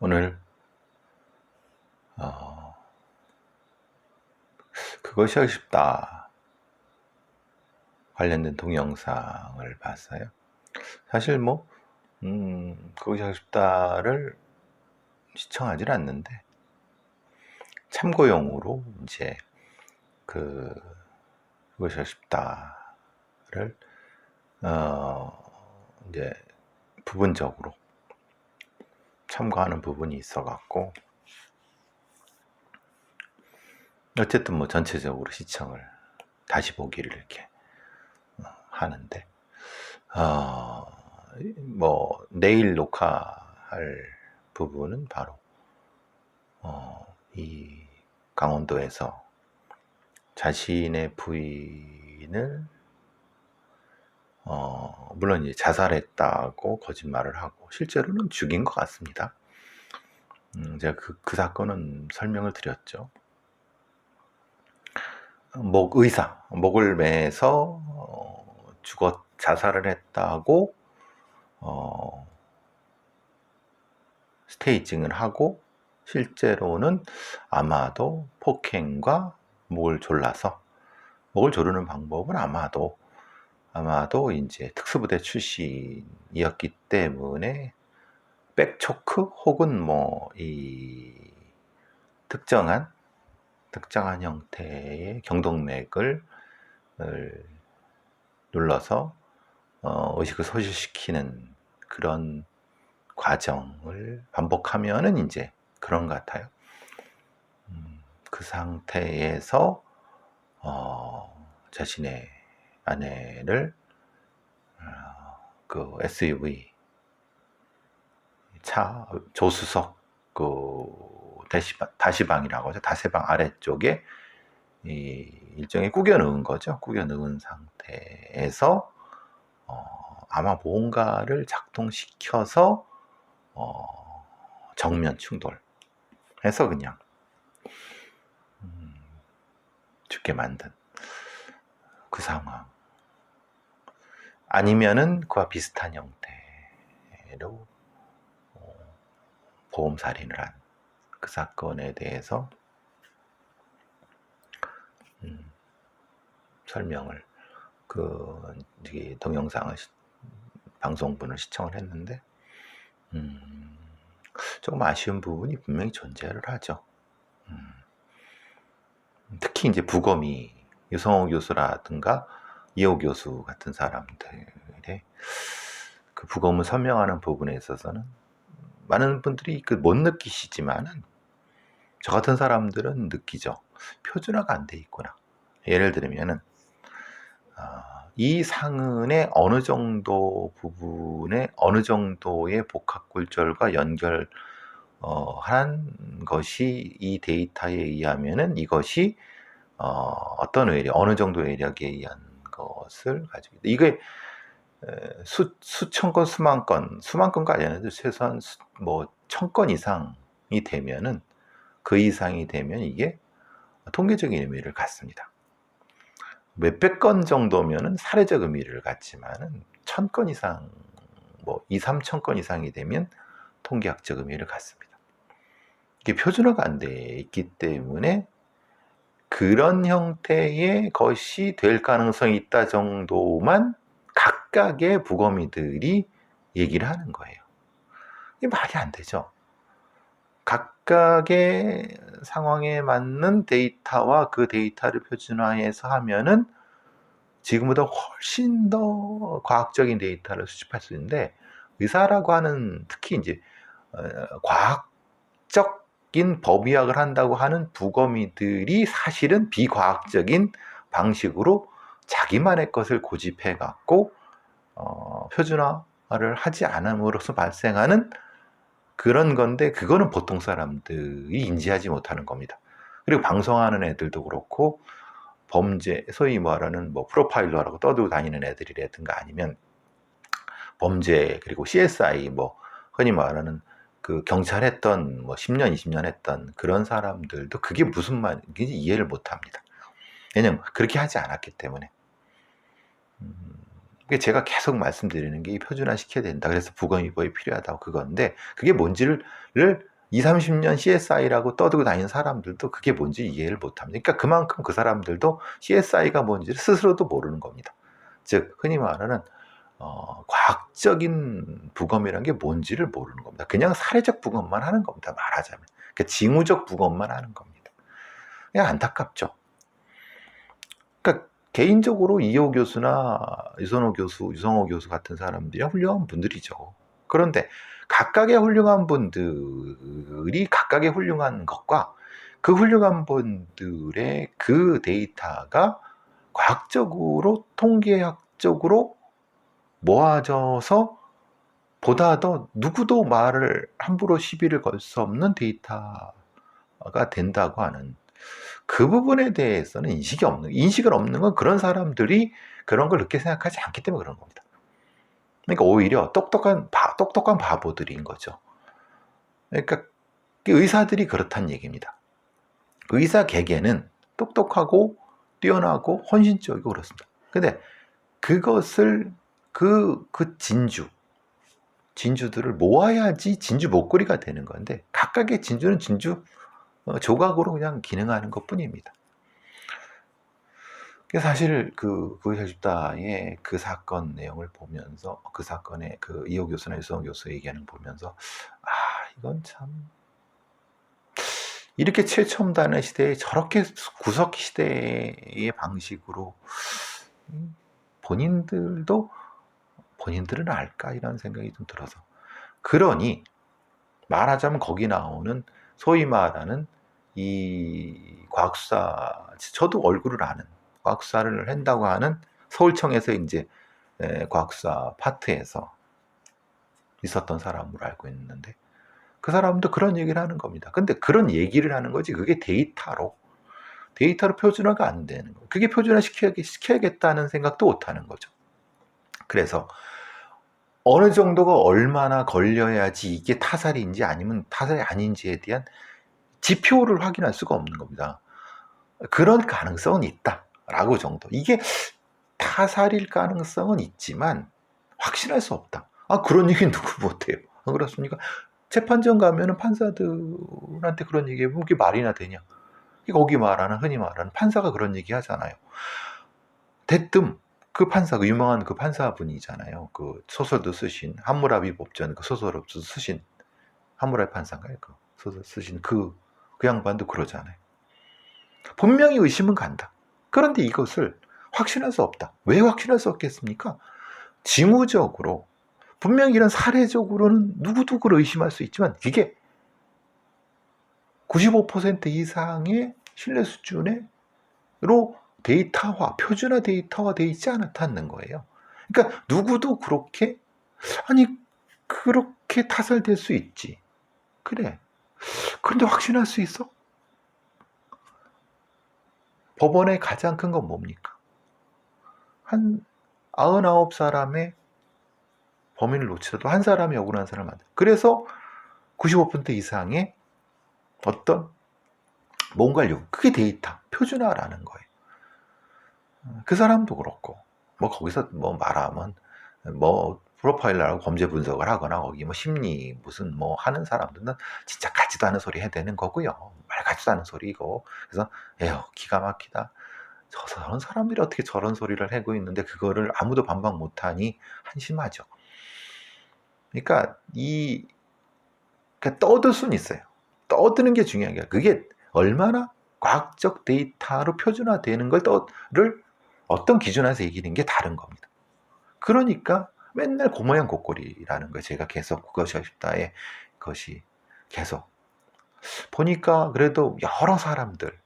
오늘 그것이 하고 싶다 관련된 동영상을 봤어요. 사실 그것이 하고 싶다를 시청하진 않는데 참고용으로 이제 그것이 하고 싶다를 이제 부분적으로 참고하는 부분이 있어갖고 어쨌든 전체적으로 시청을 다시 보기를 이렇게 하는데 내일 녹화할 부분은 바로 이 강원도에서 자신의 부인을 물론 이제 자살했다고 거짓말을 하고 실제로는 죽인 것 같습니다. 제가 그 사건은 설명을 드렸죠. 목을 매서 자살을 했다고 스테이징을 하고 실제로는 아마도 폭행과 목을 조르는 방법은 아마도 이제 특수부대 출신이었기 때문에 백초크 혹은 이 특정한 형태의 경동맥을 눌러서 의식을 소실시키는 그런 과정을 반복하면은 이제 그런 것 같아요. 그 상태에서 자신의 아내를 그 SUV 차 조수석 다시방이라고 하죠. 다세방 아래쪽에 일종의 꾸겨 넣은 거죠. 꾸겨 넣은 상태에서 아마 뭔가를 작동시켜서 정면 충돌해서 그냥 죽게 만든 그 상황. 아니면은 그와 비슷한 형태로 보험살인을 한 그 사건에 대해서 설명을 동영상을 방송분을 시청을 했는데 조금 아쉬운 부분이 분명히 존재를 하죠. 특히 이제 부검이 유성호 교수라든가 이호 교수 같은 사람들의 그 부검을 설명하는 부분에 있어서는 많은 분들이 못 느끼시지만은 저 같은 사람들은 느끼죠. 표준화가 안 돼 있구나. 예를 들면은 이 상흔의 어느 정도 부분에 어느 정도의 복합골절과 연결 한 것이 이 데이터에 의하면은 이것이 어떤 외력, 어느 정도 외력에 의한 것을 가지고 있다. 이게 수천 건, 수만 건까지 아니라도 최소한 1000건 이상이 되면은 그 이상이 되면 이게 통계적인 의미를 갖습니다. 몇백 건 정도면은 사례적 의미를 갖지만은 1000건 이상, 2-3천 건 이상이 되면 통계학적 의미를 갖습니다. 이게 표준화가 안 돼 있기 때문에 그런 형태의 것이 될 가능성이 있다 정도만 각각의 부검이들이 얘기를 하는 거예요. 이게 말이 안 되죠. 각각의 상황에 맞는 데이터와 그 데이터를 표준화해서 하면은 지금보다 훨씬 더 과학적인 데이터를 수집할 수 있는데 의사라고 하는 특히 이제 과학적인 법의학을 한다고 하는 부검이들이 사실은 비과학적인 방식으로 자기만의 것을 고집해 갖고 표준화를 하지 않음으로써 발생하는 그런 건데 그거는 보통 사람들이 인지하지 못하는 겁니다. 그리고 방송하는 애들도 그렇고 범죄, 소위 말하는 프로파일러라고 떠들고 다니는 애들이라든가 아니면 범죄 그리고 CSI 흔히 말하는 그 경찰 했던 10년, 20년 했던 그런 사람들도 그게 무슨 말인지 이해를 못 합니다. 왜냐면 그렇게 하지 않았기 때문에. 제가 계속 말씀드리는 게 표준화 시켜야 된다. 그래서 부검이법이 필요하다고 그건데 그게 뭔지를 20, 30년 CSI라고 떠들고 다니는 사람들도 그게 뭔지 이해를 못합니다. 그러니까 그만큼 그 사람들도 CSI가 뭔지를 스스로도 모르는 겁니다. 즉 흔히 말하는 과학적인 부검이라는 게 뭔지를 모르는 겁니다. 그냥 사례적 부검만 하는 겁니다. 말하자면. 그러니까 징후적 부검만 하는 겁니다. 그냥 안타깝죠. 그러니까 개인적으로 이호 교수나 유성호 교수 같은 사람들이 훌륭한 분들이죠. 그런데 각각의 훌륭한 분들이 각각의 훌륭한 것과 그 훌륭한 분들의 그 데이터가 과학적으로 통계학적으로 모아져서 보다 더 누구도 말을 함부로 시비를 걸 수 없는 데이터가 된다고 하는 그 부분에 대해서는 인식은 없는 건 그런 사람들이 그런 걸 늦게 생각하지 않기 때문에 그런 겁니다. 그러니까 오히려 똑똑한 바보들인 거죠. 그러니까 의사들이 그렇다는 얘기입니다. 의사 개개는 똑똑하고 뛰어나고 헌신적이고 그렇습니다. 근데 그것을 그 진주들을 모아야지 진주 목걸이가 되는 건데 각각의 진주는 진주 조각으로 그냥 기능하는 것 뿐입니다. 사실 그 9.18 그 사건 내용을 보면서 그 사건의 그 이호 교수나 유성호 교수 얘기하는 보면서 이건 참 이렇게 최첨단의 시대에 저렇게 구석 시대의 방식으로 본인들은 알까 이런 생각이 좀 들어서 그러니 말하자면 거기 나오는 소위 말하는 이 과학수사 저도 얼굴을 아는 과학수사를 한다고 하는 서울청에서 이제 과학수사 파트에서 있었던 사람으로 알고 있는데 그 사람도 그런 얘기를 하는 겁니다. 근데 그런 얘기를 하는 거지 그게 데이터로 표준화가 안 되는 거예요. 그게 표준화 시켜야겠다는 생각도 못 하는 거죠. 그래서 어느 정도가 얼마나 걸려야지 이게 타살인지 아니면 타살이 아닌지에 대한 지표를 확인할 수가 없는 겁니다. 그런 가능성은 있다라고 정도. 이게 타살일 가능성은 있지만 확신할 수 없다. 그런 얘기 누구 못해요. 안 그렇습니까? 재판정 가면은 판사들한테 그런 얘기해보면 그게 말이나 되냐. 거기 흔히 말하는 판사가 그런 얘기 하잖아요. 대뜸 그 판사, 그 유명한 그 판사분이잖아요. 그 소설도 쓰신 함무라비 법전 그 소설도 쓰신 함무라비 판사인가요? 그 소설 쓰신 그 양반도 그러잖아요. 분명히 의심은 간다. 그런데 이것을 확신할 수 없다. 왜 확신할 수 없겠습니까? 징후적으로 분명히 이런 사례적으로는 누구도 그걸 의심할 수 있지만 이게 95% 이상의 신뢰 수준으로 표준화 데이터화되어 있지 않다는 거예요. 그러니까 누구도 그렇게 타살될 수 있지. 그래. 그런데 확신할 수 있어? 법원의 가장 큰 건 뭡니까? 한 99사람의 범인을 놓치더라도 한 사람이 억울한 사람을 만든다. 그래서 95% 이상의 어떤 뭔가를 요구. 그게 데이터, 표준화라는 거예요. 그 사람도 그렇고, 거기서 말하면, 프로파일러라고 범죄 분석을 하거나, 거기 심리, 하는 사람들은 진짜 같지도 않은 소리 해야 되는 거고요. 말 같지도 않은 소리고. 그래서, 기가 막히다. 저런 사람들이 어떻게 저런 소리를 하고 있는데, 그거를 아무도 반박 못하니 한심하죠. 그러니까, 떠들 수는 있어요. 떠드는 게 중요한 게, 그게 얼마나 과학적 데이터로 표준화되는 를 어떤 기준에서 얘기하는 게 다른 겁니다. 그러니까 맨날 고모양 고꼴이라는 거예요. 제가 계속 그것이 아쉽다의 것이 계속 보니까 그래도 여러 사람들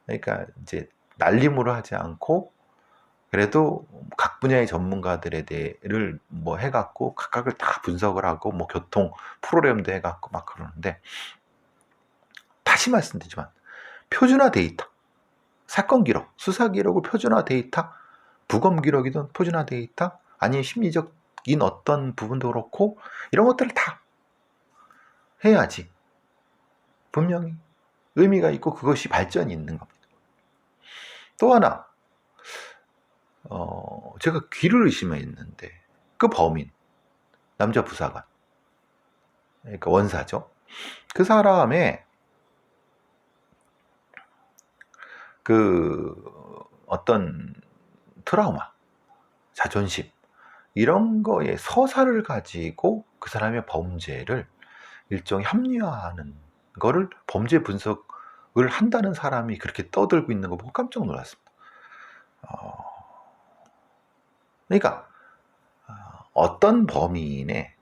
그러니까 이제 날림으로 하지 않고 그래도 각 분야의 전문가들에 대해를 해갖고 각각을 다 분석을 하고 교통 프로그램도 해갖고 막 그러는데 다시 말씀드리지만 표준화 데이터 사건 기록, 수사 기록을 표준화 데이터, 부검 기록이든 표준화 데이터, 아니면 심리적인 어떤 부분도 그렇고 이런 것들을 다 해야지 분명히 의미가 있고 그것이 발전이 있는 겁니다. 또 하나 제가 귀를 의심했는데 그 범인 남자 부사관 그러니까 원사죠. 그 사람의 그 어떤 트라우마, 자존심 이런 거에 서사를 가지고 그 사람의 범죄를 일종의 합리화하는 거를 범죄 분석을 한다는 사람이 그렇게 떠들고 있는 거 보고 깜짝 놀랐습니다. 그러니까 어떤 범인의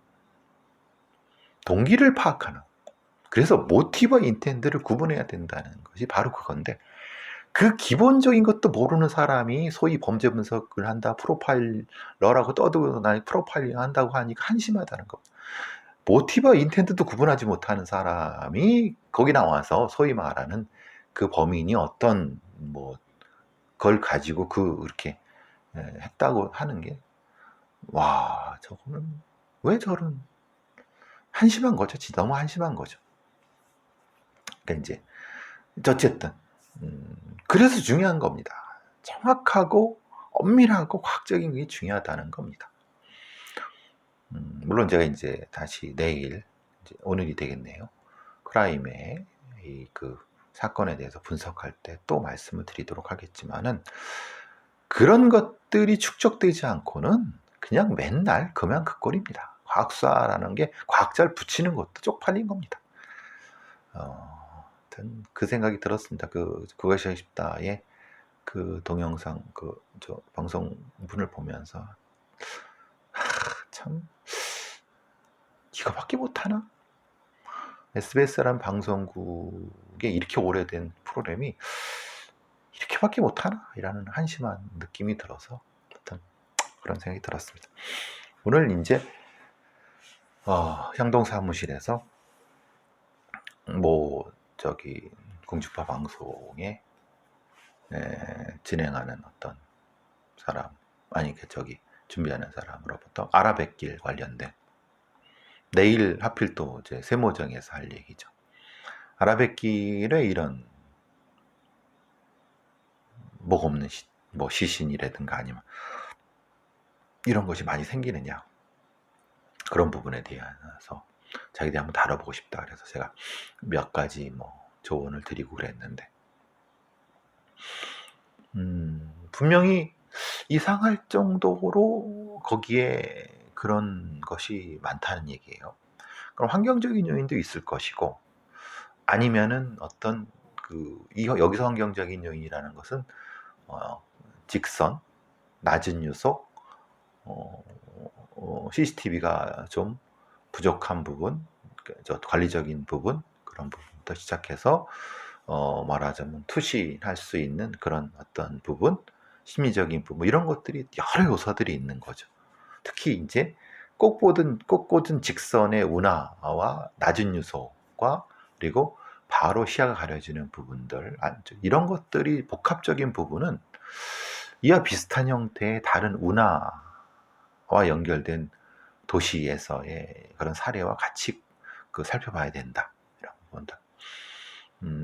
동기를 파악하는, 그래서 모티브와 인텐트를 구분해야 된다는 것이 바로 그건데, 그 기본적인 것도 모르는 사람이 소위 범죄 분석을 한다, 프로파일러라고 떠들고 나니 프로파일링 한다고 하니까 한심하다는 거. 모티브와 인텐트도 구분하지 못하는 사람이 거기 나와서 소위 말하는 그 범인이 어떤 뭐 걸 가지고 그렇게 했다고 하는 게, 와, 저거는 왜 저런 한심한 거죠. 진짜 너무 한심한 거죠. 그러니까 이제 어쨌든 그래서 중요한 겁니다. 정확하고 엄밀하고 과학적인 게 중요하다는 겁니다. 물론 제가 이제 다시 내일, 이제 오늘이 되겠네요, 크라임의 그 사건에 대해서 분석할 때 또 말씀을 드리도록 하겠지만은, 그런 것들이 축적되지 않고는 그냥 맨날 그만 그 꼴입니다. 과학수사라는 게 과학자를 붙이는 것도 쪽팔린 겁니다. 하여튼 그 생각이 들었습니다. 그것이 하고 싶다의 그 동영상, 저 방송분을 보면서 참 이거밖에 못하나? SBS라는 방송국에 이렇게 오래된 프로그램이 이렇게밖에 못하나? 이라는 한심한 느낌이 들어서 하여튼 그런 생각이 들었습니다. 오늘 이제 향동 사무실에서 공주파 방송에 진행하는 어떤 사람, 아니 준비하는 사람으로부터 알아뵙길 관련된, 내일 하필 또 이제 세모정에서 할 얘기죠. 알아뵙길에 이런 목 없는 시신이라든가 아니면 이런 것이 많이 생기느냐, 그런 부분에 대해서 자기들이 한번 다뤄보고 싶다. 그래서 제가 몇 가지 조언을 드리고 그랬는데, 분명히 이상할 정도로 거기에 그런 것이 많다는 얘기예요. 그럼 환경적인 요인도 있을 것이고, 아니면은 어떤 여기서 환경적인 요인이라는 것은 직선, 낮은 유속, CCTV가 좀 부족한 부분, 관리적인 부분, 그런 부분부터 시작해서 말하자면 투신할 수 있는 그런 어떤 부분, 심리적인 부분, 이런 것들이 여러 요소들이 있는 거죠. 특히 이제 꼿꼿은 직선의 운하와 낮은 유속과 그리고 바로 시야가 가려지는 부분들, 이런 것들이 복합적인 부분은 이와 비슷한 형태의 다른 운하와 연결된 도시에서의 그런 사례와 같이 살펴봐야 된다, 이런 부분들.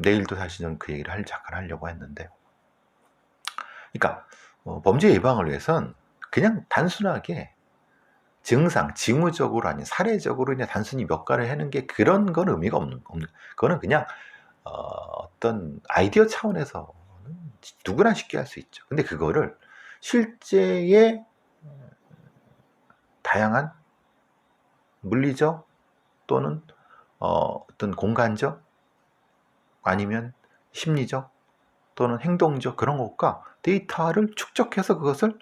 내일도 사실 저는 그 얘기를 잠깐 하려고 했는데, 그러니까 범죄 예방을 위해선 그냥 단순하게 증상, 징후적으로 아닌 사례적으로 그냥 단순히 몇 가지를 하는 게, 그런 건 의미가 없는, 그거는 그냥 어떤 아이디어 차원에서 누구나 쉽게 할 수 있죠. 근데 그거를 실제의 다양한 물리적 또는 어떤 공간적 아니면 심리적 또는 행동적 그런 것과 데이터를 축적해서 그것을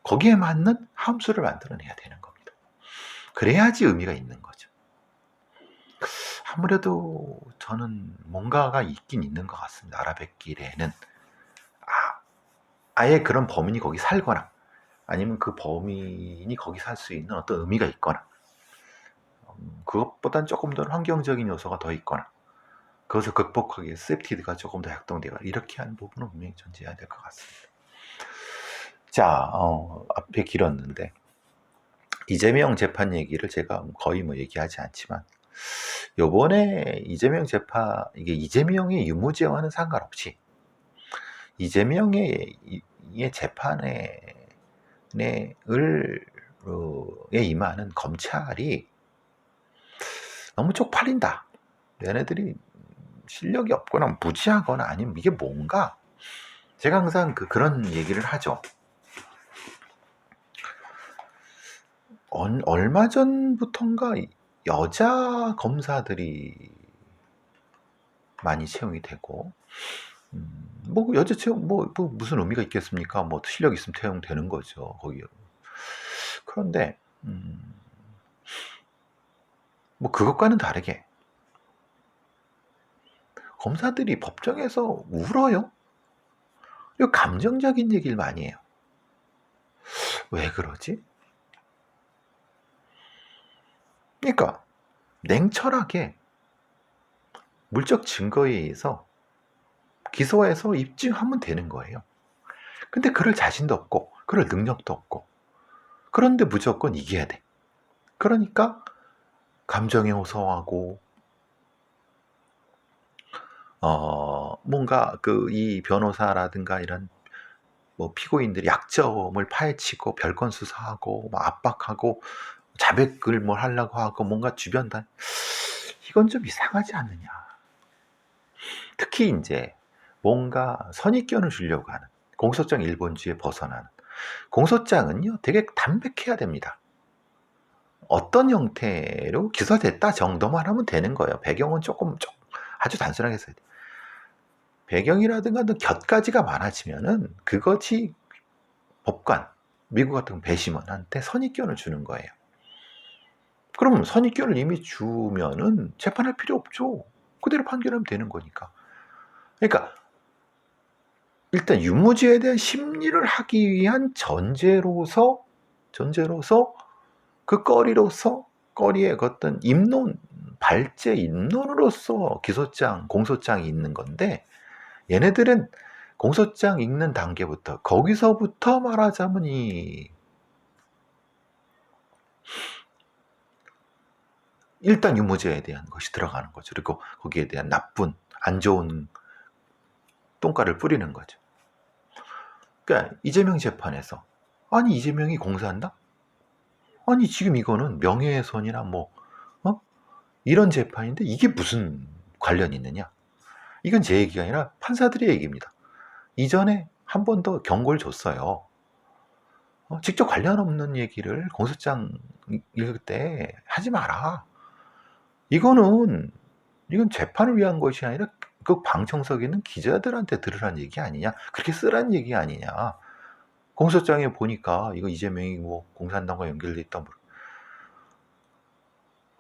거기에 맞는 함수를 만들어내야 되는 겁니다. 그래야지 의미가 있는 거죠. 아무래도 저는 뭔가가 있긴 있는 것 같습니다. 알아뵙길에는 아예 그런 범인이 거기 살거나 아니면 그 범인이 거기 살 수 있는 어떤 의미가 있거나, 그것보단 조금 더 환경적인 요소가 더 있거나, 그것을 극복하기 위해 세프티드가 조금 더 작동되거나, 이렇게 하는 부분은 분명히 존재해야 될 것 같습니다. 자, 앞에 길었는데 이재명 재판 얘기를 제가 거의 얘기하지 않지만, 요번에 이재명 재판, 이게 이재명의 유무죄와는 상관없이 이재명의 재판에 임하는 검찰이 너무 쪽팔린다. 얘네들이 실력이 없거나 무지하거나 아니면 이게 뭔가, 제가 항상 그런 얘기를 하죠. 얼마 전부턴가 여자 검사들이 많이 채용이 되고, 뭐 여자 채용 뭐 무슨 의미가 있겠습니까? 뭐 실력 있으면 채용되는 거죠, 거기. 그런데 뭐 그것과는 다르게 검사들이 법정에서 울어요. 그리고 감정적인 얘기를 많이 해요. 왜 그러지? 그러니까 냉철하게 물적 증거에 의해서 기소해서 입증하면 되는 거예요. 근데 그럴 자신도 없고 그럴 능력도 없고, 그런데 무조건 이겨야 돼. 그러니까 감정에 호소하고 뭔가 이 변호사라든가 이런 뭐 피고인들이 약점을 파헤치고 별건 수사하고 뭐 압박하고 자백을 뭘 하려고 하고 뭔가 주변 다, 이건 좀 이상하지 않느냐. 특히 이제 뭔가 선입견을 주려고 하는 공소장 일본주의에 벗어나는, 공소장은요 되게 담백해야 됩니다. 어떤 형태로 기소됐다 정도만 하면 되는 거예요. 배경은 조금 아주 단순하게 써야 돼. 배경이라든가 곁가지가 많아지면은 그것이 법관, 미국 같은 배심원한테 선입견을 주는 거예요. 그럼 선입견을 이미 주면은 재판할 필요 없죠. 그대로 판결하면 되는 거니까. 그러니까 일단 유무죄에 대한 심리를 하기 위한 전제로서 그 거리의 어떤 입론, 발제 입론으로서 기소장, 공소장이 있는 건데, 얘네들은 공소장 읽는 단계부터, 거기서부터 말하자면 일단 유무죄에 대한 것이 들어가는 거죠. 그리고 거기에 대한 나쁜, 안 좋은 똥가를 뿌리는 거죠. 그러니까 이재명 재판에서, 아니 이재명이 공사한다? 아니 지금 이거는 명예훼손이나 이런 재판인데 이게 무슨 관련이 있느냐? 이건 제 얘기가 아니라 판사들의 얘기입니다. 이전에 한 번 더 경고를 줬어요. 직접 관련 없는 얘기를 공소장 읽을 때 하지 마라. 이건 재판을 위한 것이 아니라 그 방청석에 있는 기자들한테 들으란 얘기 아니냐, 그렇게 쓰란 얘기 아니냐. 공소장에 보니까 이거 이재명이 뭐 공산당과 연결돼 있다.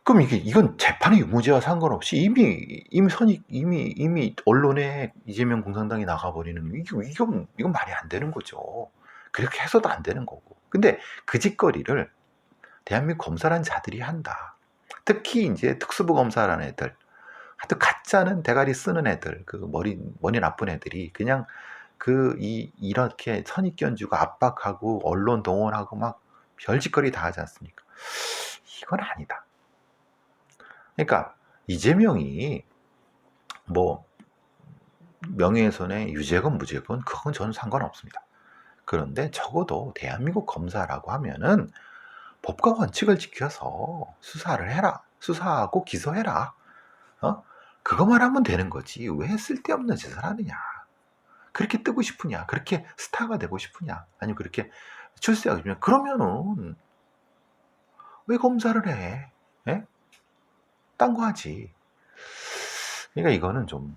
그럼 이건 재판의 유무죄와 상관없이 이미 언론에 이재명 공산당이 나가버리는, 이건 말이 안 되는 거죠. 그렇게 해서도 안 되는 거고. 근데 그 짓거리를 대한민국 검사라는 자들이 한다. 특히 이제 특수부 검사라는 애들, 하여튼 가짜는 대가리 쓰는 애들, 머리 나쁜 애들이 그냥 이렇게 선입견 주고 압박하고 언론 동원하고 막 별짓거리 다 하지 않습니까? 이건 아니다. 그러니까 이재명이 뭐 명예훼손의 유죄건 무죄건 그건 저는 상관없습니다. 그런데 적어도 대한민국 검사라고 하면은 법과 원칙을 지켜서 수사를 해라. 수사하고 기소해라. 그것만 하면 되는 거지. 왜 쓸데없는 짓을 하느냐. 그렇게 뜨고 싶으냐. 그렇게 스타가 되고 싶으냐. 아니면 그렇게 출세하고 싶으냐. 그러면은 왜 검사를 해? 예? 딴 거 하지. 그러니까 이거는 좀,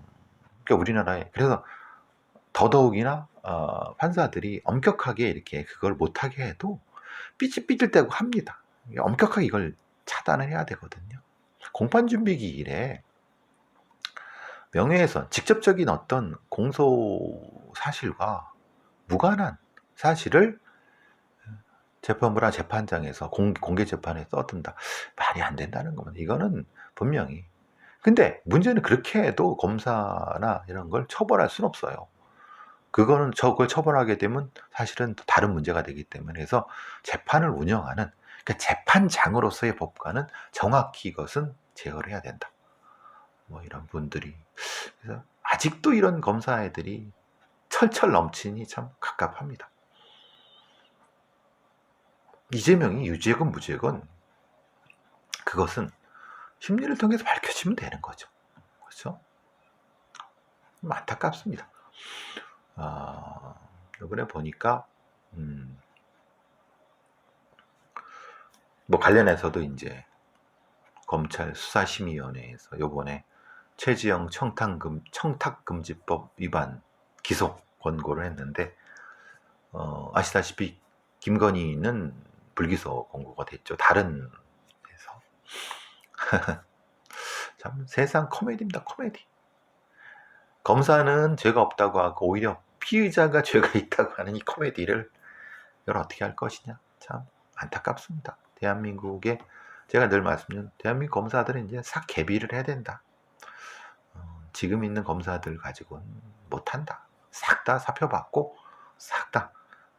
그러니까 우리나라에, 그래서 더더욱이나 판사들이 엄격하게 이렇게 그걸 못하게 해도 삐질삐질대고 합니다. 엄격하게 이걸 차단을 해야 되거든요. 공판준비기일에 명예훼손, 직접적인 어떤 공소 사실과 무관한 사실을 재판부나 재판장에서 공개 재판에 써든다. 말이 안 된다는 겁니다. 이거는 분명히. 근데 문제는 그렇게 해도 검사나 이런 걸 처벌할 수는 없어요. 그걸 처벌하게 되면 사실은 또 다른 문제가 되기 때문에, 그래서 재판을 운영하는, 그러니까 재판장으로서의 법관은 정확히 이것은 제어를 해야 된다. 뭐 이런 분들이. 그래서 아직도 이런 검사 애들이 철철 넘치니 참 갑갑합니다. 이재명이 유죄건 무죄건 그것은 심리를 통해서 밝혀지면 되는 거죠. 그렇죠? 안타깝습니다. 이번에 보니까 뭐 관련해서도 이제 검찰 수사심의위원회에서 요번에 최지영 청탁금지법 위반 기소 권고를 했는데 아시다시피 김건희는 불기소 권고가 됐죠. 다른 데서. 참 세상 코미디입니다. 코미디. 검사는 죄가 없다고 하고 오히려 피의자가 죄가 있다고 하는 이 코미디를 이걸 어떻게 할 것이냐. 참 안타깝습니다. 대한민국에 제가 늘 말씀드린 대한민국 검사들은 이제 싹 개비를 해야 된다. 지금 있는 검사들 가지고는 못한다. 싹 다 사표받고 싹 다.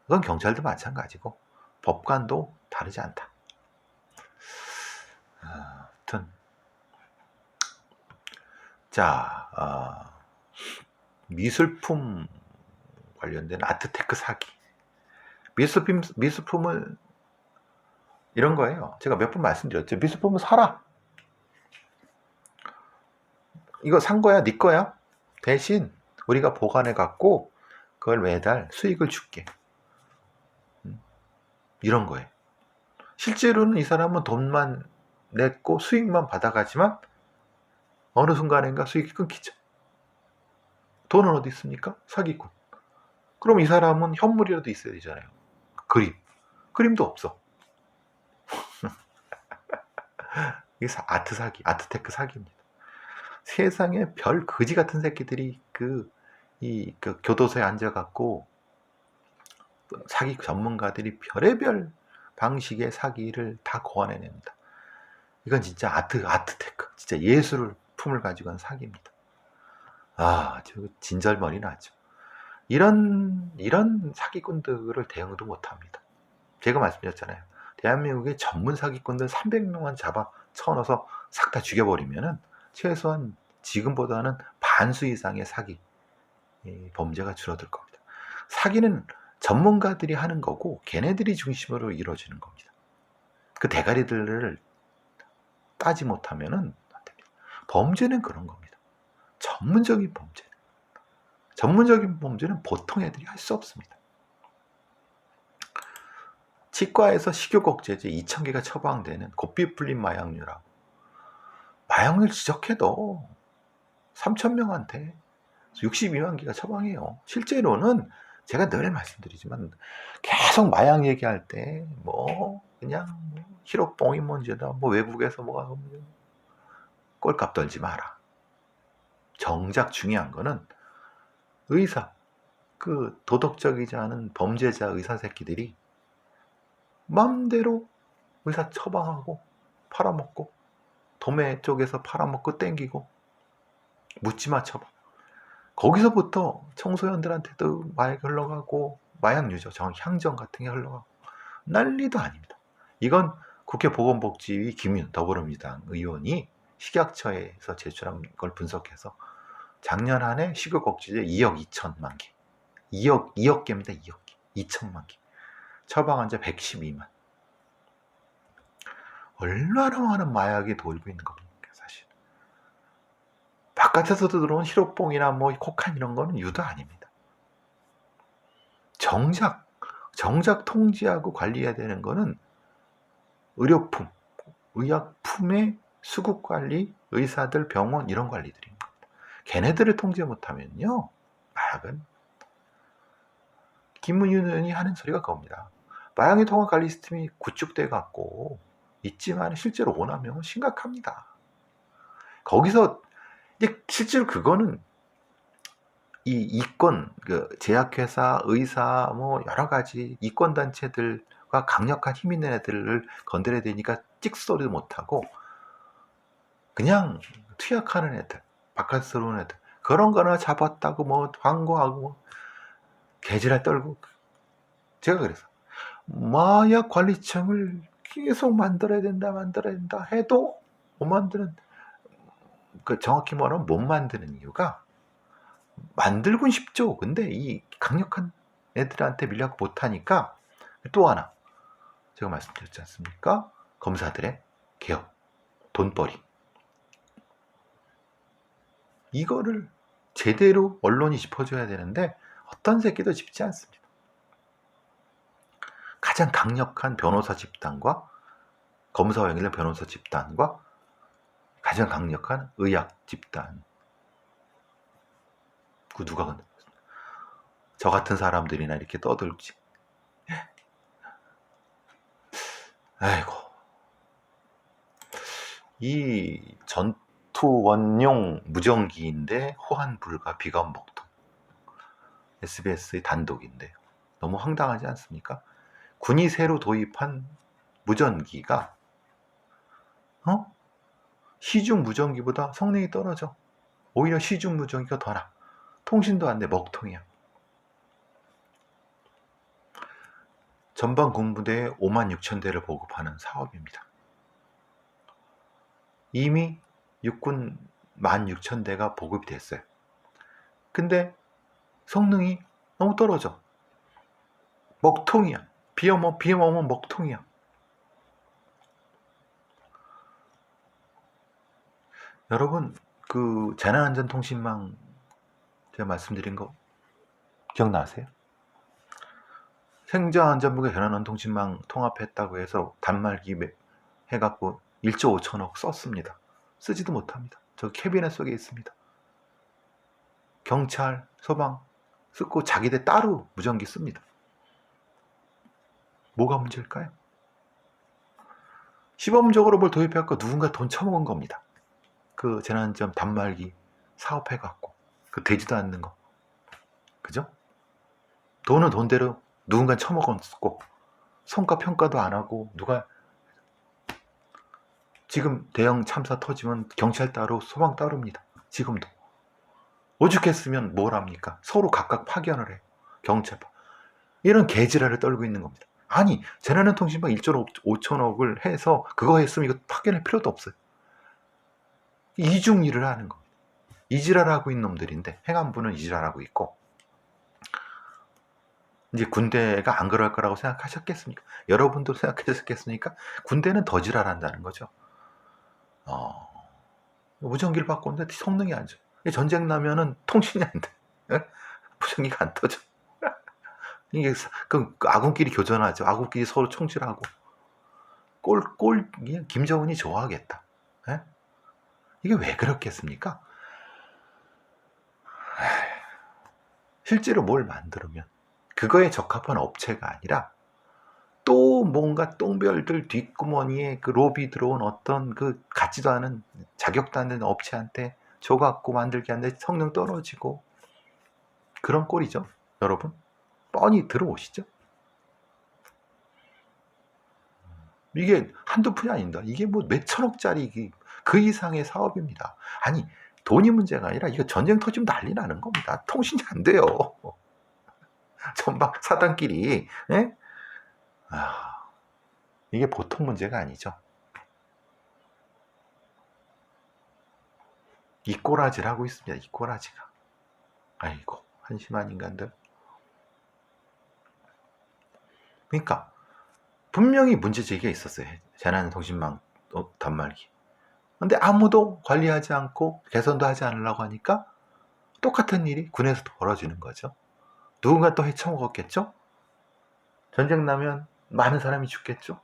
그건 경찰도 마찬가지고 법관도 다르지 않다. 아무튼 자 미술품 관련된 아트테크 사기. 미술품을 이런 거예요. 제가 몇 번 말씀드렸죠. 미술품을 사라. 이거 산 거야, 네 거야. 대신 우리가 보관해 갖고 그걸 매달 수익을 줄게. 이런 거예요. 실제로는 이 사람은 돈만 냈고 수익만 받아가지만 어느 순간인가 수익이 끊기죠. 돈은 어디 있습니까? 사기꾼. 그럼 이 사람은 현물이라도 있어야 되잖아요. 그림도 없어. 이게 아트 사기, 아트테크 사기입니다. 세상에 별 거지 같은 새끼들이 그 교도소에 앉아갖고 사기 전문가들이 별의별 방식의 사기를 다 고안해냅니다. 이건 진짜 아트테크, 진짜 예술을 품을 가지고 한 사기입니다. 저 진절머리 나죠. 이런 사기꾼들을 대응도 못합니다. 제가 말씀드렸잖아요. 대한민국의 전문 사기꾼들 300명만 잡아 쳐넣어서 싹 다 죽여버리면은 최소한 지금보다는 반수 이상의 사기 범죄가 줄어들 겁니다. 사기는 전문가들이 하는 거고 걔네들이 중심으로 이루어지는 겁니다. 그 대가리들을 따지 못하면은 안 됩니다. 범죄는 그런 겁니다. 전문적인 범죄는 보통 애들이 할 수 없습니다. 치과에서 식욕억제제 2,000개가 처방되는 고삐 풀린 마약류라고. 마약류 지적해도 3,000명한테 62만 개가 처방해요. 실제로는 제가 늘 말씀드리지만 계속 마약 얘기할 때 그냥 히로뽕이 문제다. 외국에서 뭐가 꼴값 떨지 마라. 정작 중요한 거는 의사, 그 도덕적이지 않은 범죄자 의사 새끼들이 마음대로 의사 처방하고 팔아먹고 도매 쪽에서 팔아먹고 땡기고 묻지마 처방. 거기서부터 청소년들한테도 마약이 흘러가고 마약류죠. 향정 같은 게 흘러가고 난리도 아닙니다. 이건 국회 보건복지위 김윤 더불어민주당 의원이 식약처에서 제출한 걸 분석해서 작년 한 해 식욕억제제 2억 2천만 개 2억 개입니다. 2억 개 2천만 개 처방한 자 112만. 얼마나 많은 마약이 돌고 있는 겁니까 사실. 바깥에서도 들어온 히로뽕이나 코카인 이런 거는 유도 아닙니다. 정작 통제하고 관리해야 되는 거는 의료품, 의약품의 수급 관리, 의사들, 병원 이런 관리들입니다. 걔네들을 통제 못하면요, 마약은 김문윤 의원이 하는 소리가 그겁니다. 마약류 통합 관리 시스템이 구축돼 갖고 있지만 실제로 오남용은 심각합니다. 거기서 이제 실제로 그거는 이 이권, 제약회사, 의사, 여러 가지 이권 단체들과 강력한 힘 있는 애들을 건드려야 되니까 찍소리도 못하고 그냥 투약하는 애들, 바깥에서 들어오는 애들 그런 거나 잡았다고 광고하고 개지랄 떨고. 제가 그래서 마약 관리청을 계속 만들어야 된다 해도 못 만드는, 정확히 말하면 못 만드는 이유가 만들곤 쉽죠. 근데 이 강력한 애들한테 밀려고 못하니까. 또 하나 제가 말씀드렸지 않습니까? 검사들의 개혁, 돈벌이. 이거를 제대로 언론이 짚어줘야 되는데 어떤 새끼도 짚지 않습니다. 가장 강력한 변호사 집단과 검사와 연결된 변호사 집단과 가장 강력한 의학 집단. 그 누가 저 같은 사람들이나 이렇게 떠들지. 아이고. 이 전투원용 무전기인데 호환 불가 비감 먹통. SBS의 단독인데 너무 황당하지 않습니까? 군이 새로 도입한 무전기가 시중 무전기보다 성능이 떨어져. 오히려 시중 무전기가 더 나아. 통신도 안 돼. 먹통이야. 전방 군부대에 56,000대를 보급하는 사업입니다. 이미 육군 16,000대가 보급이 됐어요. 근데 성능이 너무 떨어져. 먹통이야. 비염 오면 먹통이야. 여러분, 그 재난안전통신망 제가 말씀드린 거 기억나세요? 행정안전부가 재난안전통신망 통합했다고 해서 단말기 해갖고 1조 5천억 썼습니다. 쓰지도 못합니다. 저 캐비넷 속에 있습니다. 경찰, 소방 쓰고 자기들 따로 무전기 씁니다. 뭐가 문제일까요? 시범적으로 뭘 도입해갖고 누군가 돈 처먹은 겁니다. 그 재난안전 단말기 사업해갖고 그 되지도 않는 거. 그죠? 돈은 돈대로 누군가 처먹었고 성과 평가도 안 하고 누가 지금 대형 참사 터지면 경찰 따로 소방 따로입니다. 지금도. 오죽했으면 뭘 합니까? 서로 각각 파견을 해요. 경찰. 이런 개지랄을 떨고 있는 겁니다. 아니, 재난안전통신망 1조 5천억을 해서 그거 했으면 이거 파견할 필요도 없어요. 이중 일을 하는 겁니다. 이지랄하고 있는 놈들인데 행안부는 이지랄하고 있고 이제 군대가 안 그럴 거라고 생각하셨겠습니까? 여러분도 생각하셨겠습니까? 군대는 더 지랄한다는 거죠. 무전기를 바꿨는데 성능이 안 좋아. 전쟁 나면은 통신이 안 돼. 무전기가 안 터져. 이게 그 아군끼리 교전하죠. 아군끼리 서로 총질하고 김정은이 좋아하겠다. 이게 왜 그렇겠습니까? 실제로 뭘 만들면 그거에 적합한 업체가 아니라 또 뭔가 똥별들 뒷구머니에 그 로비 들어온 어떤 그 같지도 않은 자격도 안 되는 업체한테 줘갖고 만들게 하는데 성능 떨어지고 그런 꼴이죠. 여러분 뻔히 들어오시죠. 이게 한두 푼이 아닙니다. 이게 뭐 몇천억짜리 그 이상의 사업입니다. 아니 돈이 문제가 아니라 이거 전쟁 터지면 난리 나는 겁니다. 통신이 안 돼요. 전방 사단끼리. 이게 보통 문제가 아니죠. 이 꼬라지를 하고 있습니다. 이 꼬라지가. 아이고 한심한 인간들. 그러니까 분명히 문제제기가 있었어요. 재난통신망 단말기. 근데 아무도 관리하지 않고 개선도 하지 않으려고 하니까 똑같은 일이 군에서도 벌어지는 거죠. 누군가 또 헤쳐먹었겠죠? 전쟁 나면 많은 사람이 죽겠죠?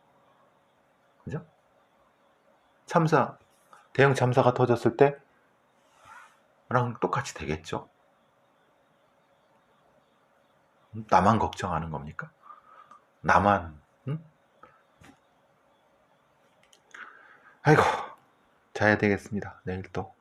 그죠? 대형 참사가 터졌을 때랑 똑같이 되겠죠? 나만 걱정하는 겁니까? 나만, 응? 아이고, 자야 되겠습니다. 내일 또.